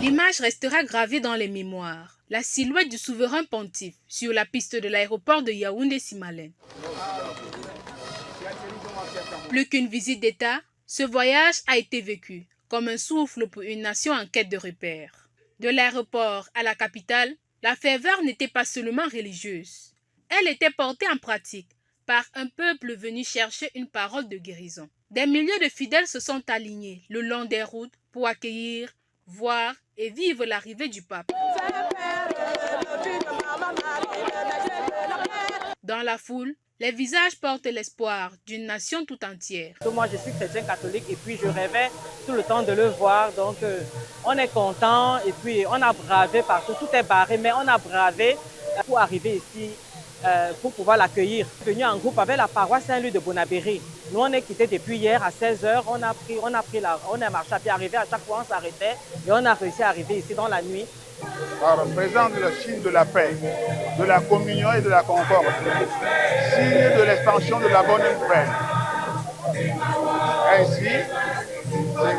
L'image restera gravée dans les mémoires. La silhouette du souverain pontife sur la piste de l'aéroport de Yaoundé-Simalène. Plus qu'une visite d'État, ce voyage a été vécu comme un souffle pour une nation en quête de repères. De l'aéroport à la capitale, la ferveur n'était pas seulement religieuse. Elle était portée en pratique par un peuple venu chercher une parole de guérison. Des milliers de fidèles se sont alignés le long des routes pour accueillir, voir et vivre l'arrivée du pape. Dans la foule, les visages portent l'espoir d'une nation tout entière. Moi, je suis chrétien catholique et puis je rêvais tout le temps de le voir. Donc, on est content et puis on a bravé partout. Tout est barré, mais on a bravé pour arriver ici, pour pouvoir l'accueillir. Venu en groupe avec la paroisse Saint-Louis de Bonabéry. Nous, on est quittés depuis hier à 16h. On est marché à pied, arrivé à chaque fois, on s'arrêtait et on a réussi à arriver ici dans la nuit. Par représente le signe de la paix, de la communion et de la concorde, signe de l'expansion de la bonne nouvelle. Ainsi,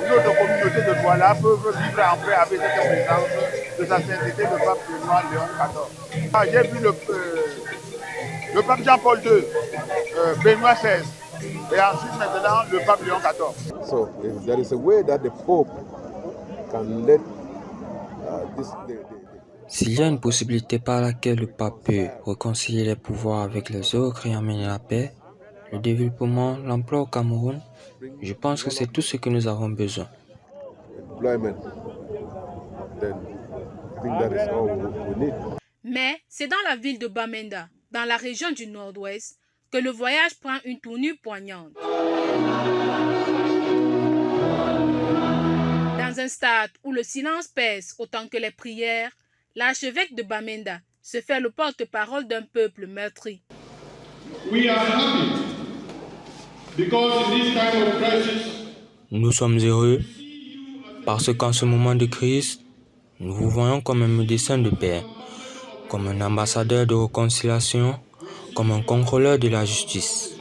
notre communauté de Douala peuvent vivre en paix avec cette présence de sa sainteté, le pape Benoît Léon XIV. J'ai vu le pape Jean-Paul II, Benoît XVI, et ensuite maintenant le pape Léon XIV. So, if there is a way that the Pope can let S'il y a une possibilité par laquelle le pape peut réconcilier les pouvoirs avec les autres et amener la paix, le développement, l'emploi au Cameroun, je pense que c'est tout ce que nous avons besoin. Mais c'est dans la ville de Bamenda, dans la région du Nord-Ouest, que le voyage prend une tournure poignante. Dans un stade où le silence pèse autant que les prières, l'archevêque de Bamenda se fait le porte-parole d'un peuple meurtri. Nous sommes heureux parce qu'en ce moment de crise, nous vous voyons comme un médecin de paix, comme un ambassadeur de réconciliation, comme un contrôleur de la justice.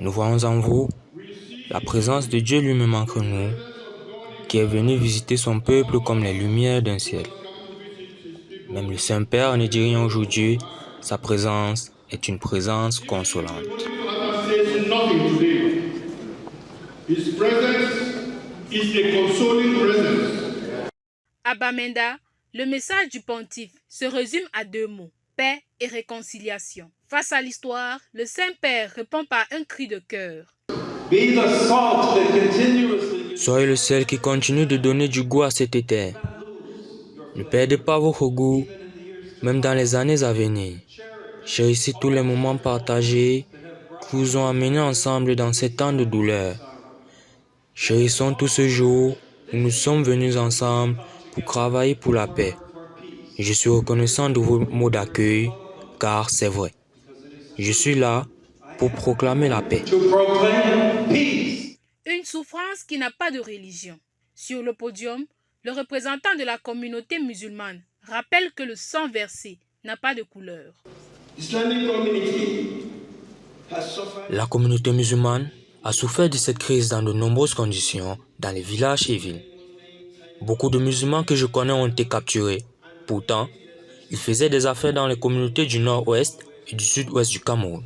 Nous voyons en vous la présence de Dieu lui-même entre nous, qui est venu visiter son peuple comme les lumières d'un ciel. Même le Saint-Père ne dit rien aujourd'hui, sa présence est une présence consolante. À Bamenda, le message du pontife se résume à deux mots, paix et réconciliation. Face à l'histoire, le Saint-Père répond par un cri de cœur. Soyez le sel qui continue de donner du goût à cette terre. Ne perdez pas votre goût, même dans les années à venir. Chérissez tous les moments partagés qui vous ont amenés ensemble dans ces temps de douleur. Chérissons tout ce jour où nous sommes venus ensemble pour travailler pour la paix. Je suis reconnaissant de vos mots d'accueil, car c'est vrai. Je suis là pour proclamer la paix. Une souffrance qui n'a pas de religion. Sur le podium, le représentant de la communauté musulmane rappelle que le sang versé n'a pas de couleur. La communauté musulmane a souffert de cette crise dans de nombreuses conditions dans les villages et villes. Beaucoup de musulmans que je connais ont été capturés. Pourtant, ils faisaient des affaires dans les communautés du nord-ouest et du sud-ouest du Cameroun.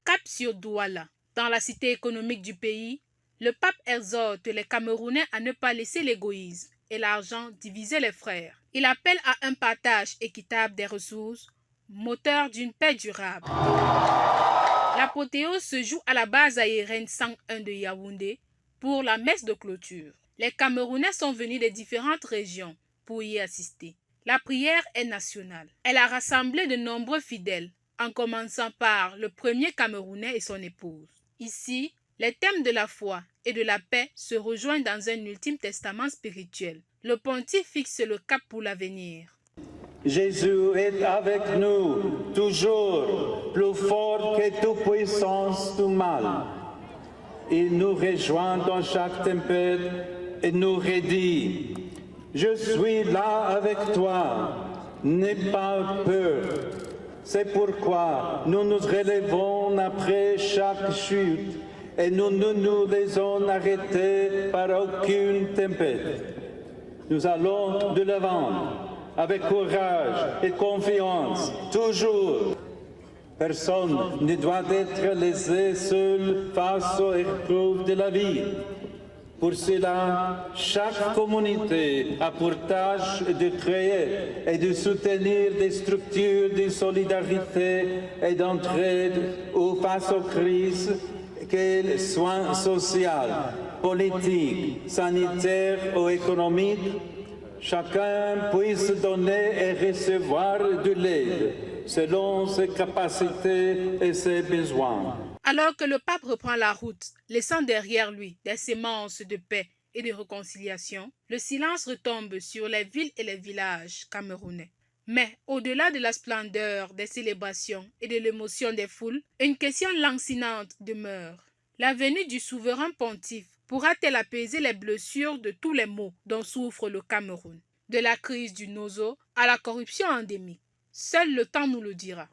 Cap sur Douala, dans la cité économique du pays, le pape exhorte les Camerounais à ne pas laisser l'égoïsme et l'argent diviser les frères. Il appelle à un partage équitable des ressources, moteur d'une paix durable. L'apothéose se joue à la base aérienne 101 de Yaoundé pour la messe de clôture. Les Camerounais sont venus des différentes régions pour y assister. La prière est nationale. Elle a rassemblé de nombreux fidèles, en commençant par le premier Camerounais et son épouse. Ici, les thèmes de la foi et de la paix se rejoignent dans un ultime testament spirituel. Le pontife fixe le cap pour l'avenir. Jésus est avec nous, toujours, plus fort que toute puissance du mal. Il nous rejoint dans chaque tempête et nous redit, « Je suis là avec toi, n'aie pas peur. » C'est pourquoi nous nous relevons après chaque chute et nous ne nous laissons arrêter par aucune tempête. Nous allons de l'avant, avec courage et confiance, toujours. Personne ne doit être laissé seul face aux épreuves de la vie. Pour cela, chaque communauté a pour tâche de créer et de soutenir des structures de solidarité et d'entraide face aux crises, qu'elles soient sociales, politiques, sanitaires ou économiques. Chacun puisse donner et recevoir de l'aide selon ses capacités et ses besoins. Alors que le pape reprend la route, laissant derrière lui des semences de paix et de réconciliation, le silence retombe sur les villes et les villages camerounais. Mais au-delà de la splendeur des célébrations et de l'émotion des foules, une question lancinante demeure. La venue du souverain pontife pourra-t-elle apaiser les blessures de tous les maux dont souffre le Cameroun, de la crise du Nozo à la corruption endémique? Seul le temps nous le dira.